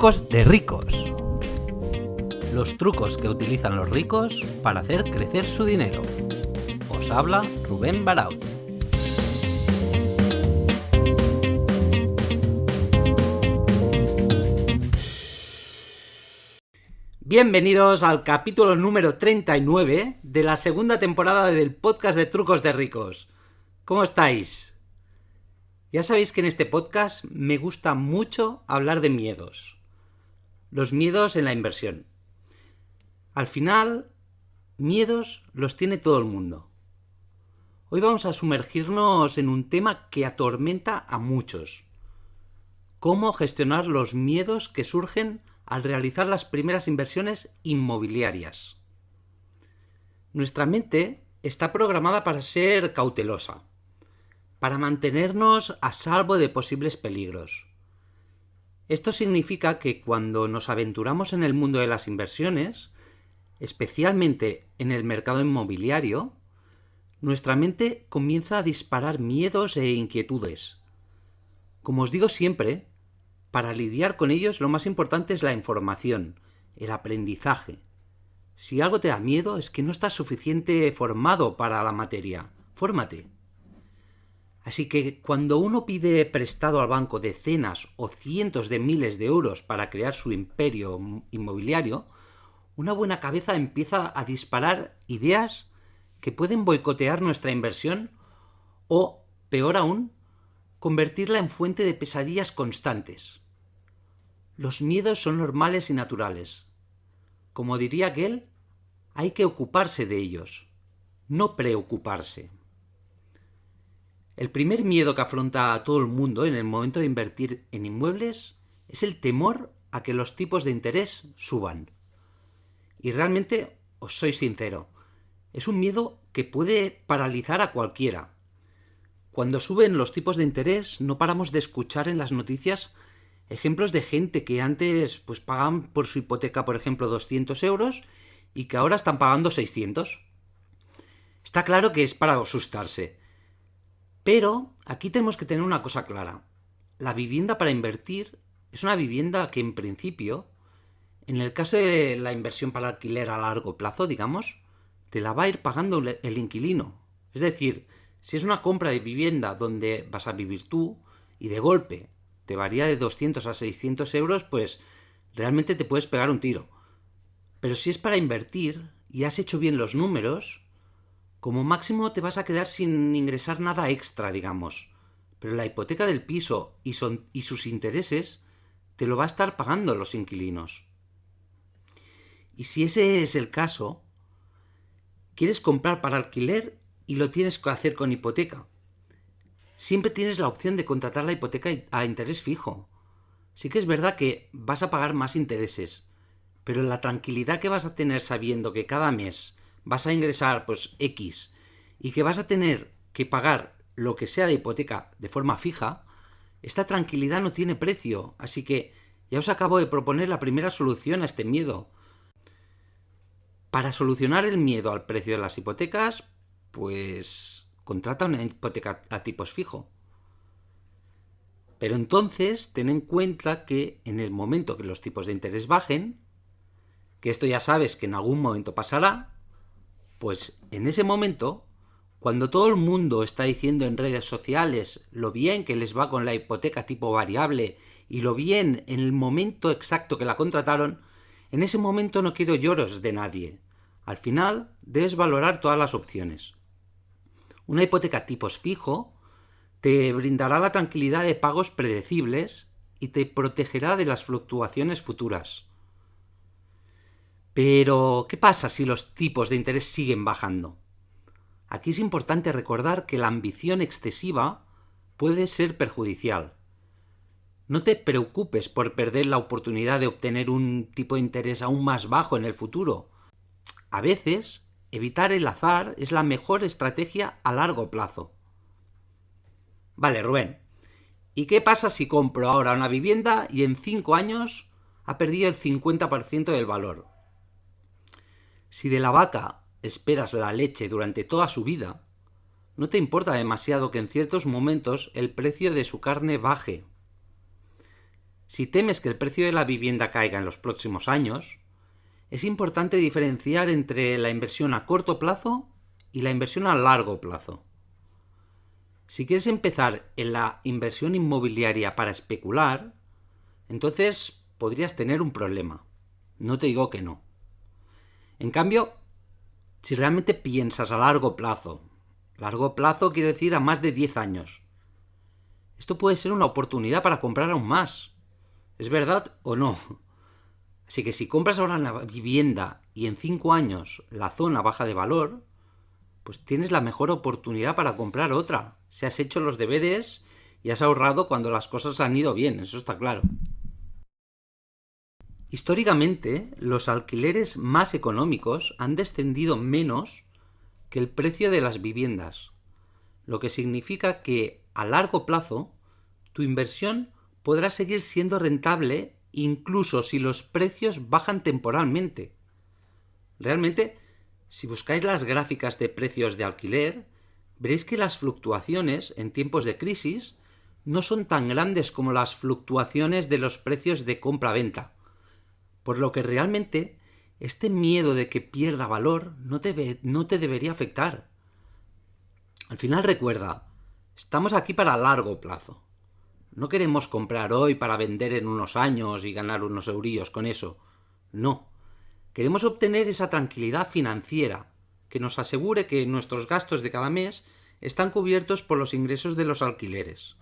Trucos de ricos. Los trucos que utilizan los ricos para hacer crecer su dinero. Os habla Rubén Baraut. Bienvenidos al capítulo número 39 de la segunda temporada del podcast de Trucos de Ricos. ¿Cómo estáis? Ya sabéis que en este podcast me gusta mucho hablar de miedos. Los miedos en la inversión. Al final, miedos los tiene todo el mundo. Hoy vamos a sumergirnos en un tema que atormenta a muchos. Cómo gestionar los miedos que surgen al realizar las primeras inversiones inmobiliarias. Nuestra mente está programada para ser cautelosa, para mantenernos a salvo de posibles peligros. Esto significa que cuando nos aventuramos en el mundo de las inversiones, especialmente en el mercado inmobiliario, nuestra mente comienza a disparar miedos e inquietudes. Como os digo siempre, para lidiar con ellos lo más importante es la información, el aprendizaje. Si algo te da miedo es que no estás suficiente formado para la materia. Fórmate. Así que cuando uno pide prestado al banco decenas o cientos de miles de euros para crear su imperio inmobiliario, una buena cabeza empieza a disparar ideas que pueden boicotear nuestra inversión o, peor aún, convertirla en fuente de pesadillas constantes. Los miedos son normales y naturales. Como diría aquel, hay que ocuparse de ellos, no preocuparse. El primer miedo que afronta a todo el mundo en el momento de invertir en inmuebles es el temor a que los tipos de interés suban. Y realmente, os soy sincero, es un miedo que puede paralizar a cualquiera. Cuando suben los tipos de interés, no paramos de escuchar en las noticias ejemplos de gente que antes pagaban por su hipoteca, por ejemplo, 200 euros y que ahora están pagando 600. Está claro que es para asustarse. Pero aquí tenemos que tener una cosa clara. La vivienda para invertir es una vivienda que en principio, en el caso de la inversión para alquiler a largo plazo, digamos, te la va a ir pagando el inquilino. Es decir, si es una compra de vivienda donde vas a vivir tú y de golpe te varía de 200 a 600 euros, pues realmente te puedes pegar un tiro. Pero si es para invertir y has hecho bien los números, como máximo te vas a quedar sin ingresar nada extra, digamos. Pero la hipoteca del piso y sus intereses te lo va a estar pagando los inquilinos. Y si ese es el caso, quieres comprar para alquiler y lo tienes que hacer con hipoteca. Siempre tienes la opción de contratar la hipoteca a interés fijo. Sí que es verdad que vas a pagar más intereses, pero la tranquilidad que vas a tener sabiendo que cada mes vas a ingresar X y que vas a tener que pagar lo que sea de hipoteca de forma fija, esta tranquilidad no tiene precio. Así que ya os acabo de proponer la primera solución a este miedo. Para solucionar el miedo al precio de las hipotecas, contrata una hipoteca a tipos fijo. Pero entonces ten en cuenta que en el momento que los tipos de interés bajen, que esto ya sabes que en algún momento pasará, pues en ese momento, cuando todo el mundo está diciendo en redes sociales lo bien que les va con la hipoteca tipo variable y lo bien en el momento exacto que la contrataron, en ese momento no quiero lloros de nadie. Al final debes valorar todas las opciones. Una hipoteca tipos fijo te brindará la tranquilidad de pagos predecibles y te protegerá de las fluctuaciones futuras. Pero, ¿qué pasa si los tipos de interés siguen bajando? Aquí es importante recordar que la ambición excesiva puede ser perjudicial. No te preocupes por perder la oportunidad de obtener un tipo de interés aún más bajo en el futuro. A veces, evitar el azar es la mejor estrategia a largo plazo. Vale, Rubén, ¿y qué pasa si compro ahora una vivienda y en 5 años ha perdido el 50% del valor? Si de la vaca esperas la leche durante toda su vida, no te importa demasiado que en ciertos momentos el precio de su carne baje. Si temes que el precio de la vivienda caiga en los próximos años, es importante diferenciar entre la inversión a corto plazo y la inversión a largo plazo. Si quieres empezar en la inversión inmobiliaria para especular, entonces podrías tener un problema. No te digo que no. En cambio, si realmente piensas a largo plazo quiere decir a más de 10 años, esto puede ser una oportunidad para comprar aún más. ¿Es verdad o no? Así que si compras ahora una vivienda y en 5 años la zona baja de valor, pues tienes la mejor oportunidad para comprar otra. Si has hecho los deberes y has ahorrado cuando las cosas han ido bien, eso está claro. Históricamente, los alquileres más económicos han descendido menos que el precio de las viviendas, lo que significa que a largo plazo tu inversión podrá seguir siendo rentable incluso si los precios bajan temporalmente. Realmente, si buscáis las gráficas de precios de alquiler, veréis que las fluctuaciones en tiempos de crisis no son tan grandes como las fluctuaciones de los precios de compra-venta, por lo que realmente este miedo de que pierda valor no te debería afectar. Al final recuerda, estamos aquí para largo plazo. No queremos comprar hoy para vender en unos años y ganar unos eurillos con eso. No. Queremos obtener esa tranquilidad financiera que nos asegure que nuestros gastos de cada mes están cubiertos por los ingresos de los alquileres.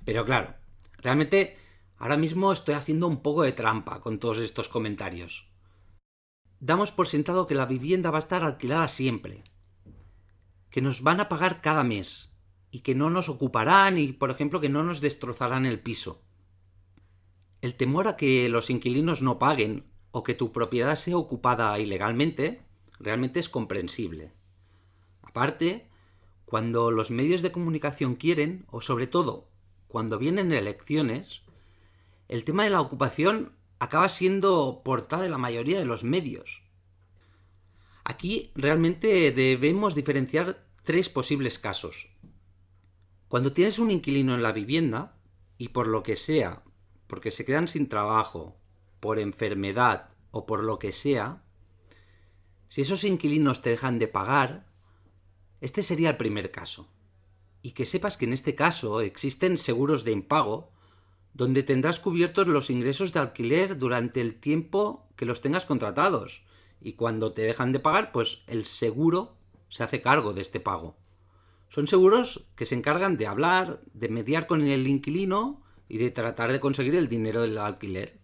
Pero claro, realmente ahora mismo estoy haciendo un poco de trampa con todos estos comentarios. Damos por sentado que la vivienda va a estar alquilada siempre, que nos van a pagar cada mes y que no nos ocuparán y, por ejemplo, que no nos destrozarán el piso. El temor a que los inquilinos no paguen o que tu propiedad sea ocupada ilegalmente realmente es comprensible. Aparte, cuando los medios de comunicación quieren, o sobre todo cuando vienen elecciones, el tema de la ocupación acaba siendo portada de la mayoría de los medios. Aquí realmente debemos diferenciar 3 posibles casos. Cuando tienes un inquilino en la vivienda y por lo que sea, porque se quedan sin trabajo, por enfermedad o por lo que sea, si esos inquilinos te dejan de pagar, este sería el primer caso. Y que sepas que en este caso existen seguros de impago donde tendrás cubiertos los ingresos de alquiler durante el tiempo que los tengas contratados. Y cuando te dejan de pagar, pues el seguro se hace cargo de este pago. Son seguros que se encargan de hablar, de mediar con el inquilino y de tratar de conseguir el dinero del alquiler.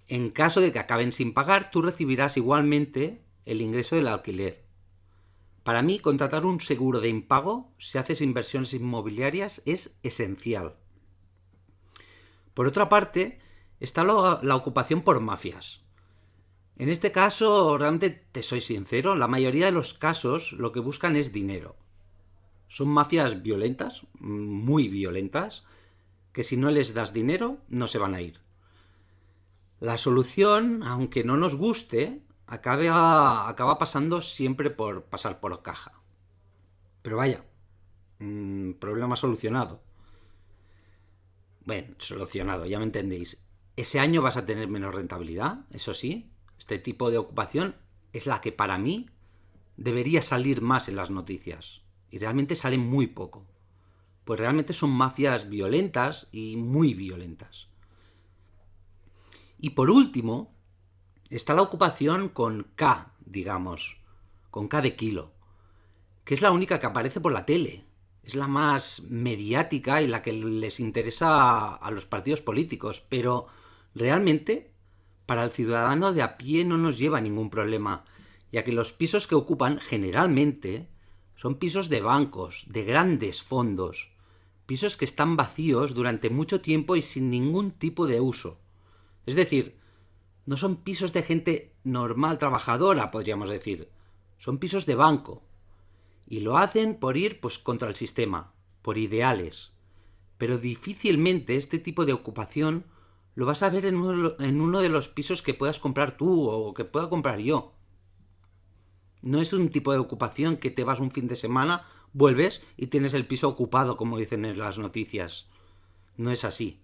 En caso de que acaben sin pagar, tú recibirás igualmente el ingreso del alquiler. Para mí, contratar un seguro de impago, si haces inversiones inmobiliarias, es esencial. Por otra parte, está la ocupación por mafias. En este caso, realmente te soy sincero, la mayoría de los casos lo que buscan es dinero. Son mafias violentas, muy violentas, que si no les das dinero no se van a ir. La solución, aunque no nos guste, acaba pasando siempre por pasar por caja. Pero vaya, problema solucionado. Bueno, solucionado, ya me entendéis. Ese año vas a tener menos rentabilidad, eso sí. Este tipo de ocupación es la que para mí debería salir más en las noticias. Y realmente salen muy poco. Pues realmente son mafias violentas y muy violentas. Y por último, está la ocupación con K, digamos, con K de kilo, que es la única que aparece por la tele. Es la más mediática y la que les interesa a los partidos políticos, pero realmente para el ciudadano de a pie no nos lleva ningún problema, ya que los pisos que ocupan generalmente son pisos de bancos, de grandes fondos, pisos que están vacíos durante mucho tiempo y sin ningún tipo de uso. Es decir, no son pisos de gente normal, trabajadora, podríamos decir. Son pisos de banco. Y lo hacen por ir contra el sistema, por ideales. Pero difícilmente este tipo de ocupación lo vas a ver en uno de los pisos que puedas comprar tú o que pueda comprar yo. No es un tipo de ocupación que te vas un fin de semana, vuelves y tienes el piso ocupado, como dicen en las noticias. No es así.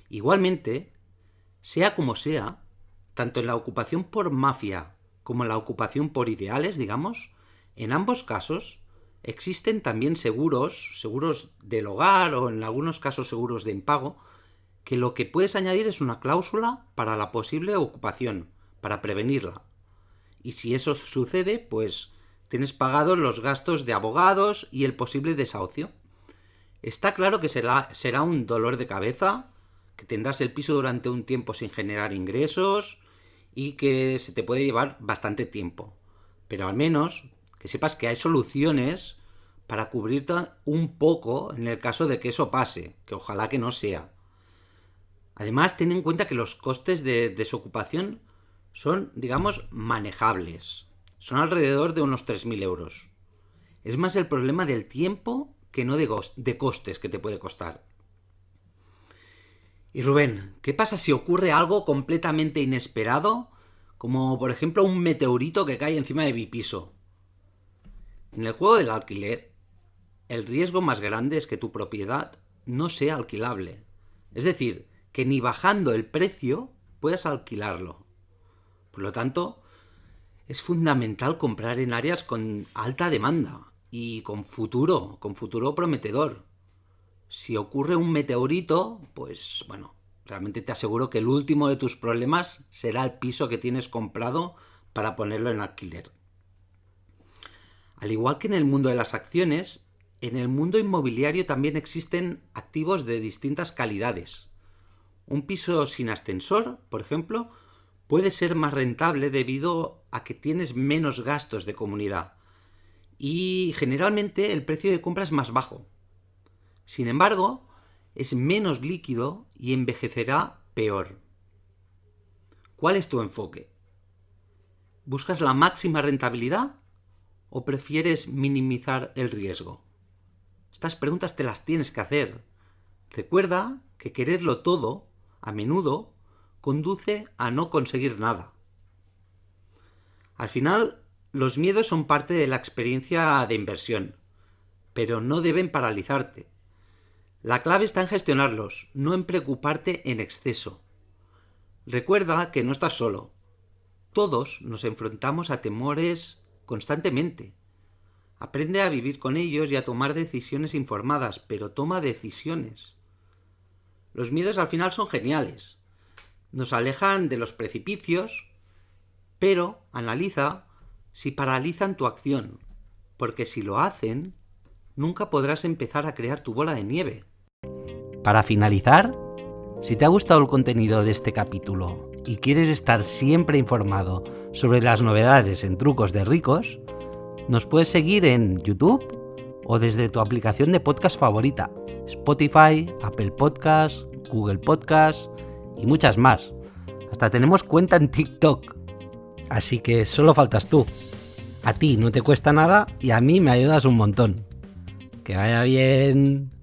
Igualmente, sea como sea, tanto en la ocupación por mafia como en la ocupación por ideales, digamos, en ambos casos existen también seguros del hogar o en algunos casos seguros de impago, que lo que puedes añadir es una cláusula para la posible ocupación, para prevenirla. Y si eso sucede, pues tienes pagados los gastos de abogados y el posible desahucio. Está claro que será un dolor de cabeza, que tendrás el piso durante un tiempo sin generar ingresos y que se te puede llevar bastante tiempo. Pero al menos que sepas que hay soluciones para cubrirte un poco en el caso de que eso pase, que ojalá que no sea. Además, ten en cuenta que los costes de desocupación son, digamos, manejables. Son alrededor de unos 3.000 euros. Es más el problema del tiempo que no de costes que te puede costar. Y Rubén, ¿qué pasa si ocurre algo completamente inesperado? Como por ejemplo un meteorito que cae encima de mi piso. En el juego del alquiler, el riesgo más grande es que tu propiedad no sea alquilable. Es decir, que ni bajando el precio puedas alquilarlo. Por lo tanto, es fundamental comprar en áreas con alta demanda y con futuro prometedor. Si ocurre un meteorito, pues bueno, realmente te aseguro que el último de tus problemas será el piso que tienes comprado para ponerlo en alquiler. Al igual que en el mundo de las acciones, en el mundo inmobiliario también existen activos de distintas calidades. Un piso sin ascensor, por ejemplo, puede ser más rentable debido a que tienes menos gastos de comunidad y generalmente el precio de compra es más bajo. Sin embargo, es menos líquido y envejecerá peor. ¿Cuál es tu enfoque? ¿Buscas la máxima rentabilidad o prefieres minimizar el riesgo? Estas preguntas te las tienes que hacer. Recuerda que quererlo todo, a menudo, conduce a no conseguir nada. Al final, los miedos son parte de la experiencia de inversión, pero no deben paralizarte. La clave está en gestionarlos, no en preocuparte en exceso. Recuerda que no estás solo. Todos nos enfrentamos a temores constantemente. Aprende a vivir con ellos y a tomar decisiones informadas, pero toma decisiones. Los miedos al final son geniales. Nos alejan de los precipicios, pero analiza si paralizan tu acción, porque si lo hacen, nunca podrás empezar a crear tu bola de nieve. Para finalizar, si te ha gustado el contenido de este capítulo y quieres estar siempre informado sobre las novedades en Trucos de Ricos, nos puedes seguir en YouTube o desde tu aplicación de podcast favorita, Spotify, Apple Podcasts, Google Podcasts y muchas más. Hasta tenemos cuenta en TikTok. Así que solo faltas tú. A ti no te cuesta nada y a mí me ayudas un montón. Que vaya bien.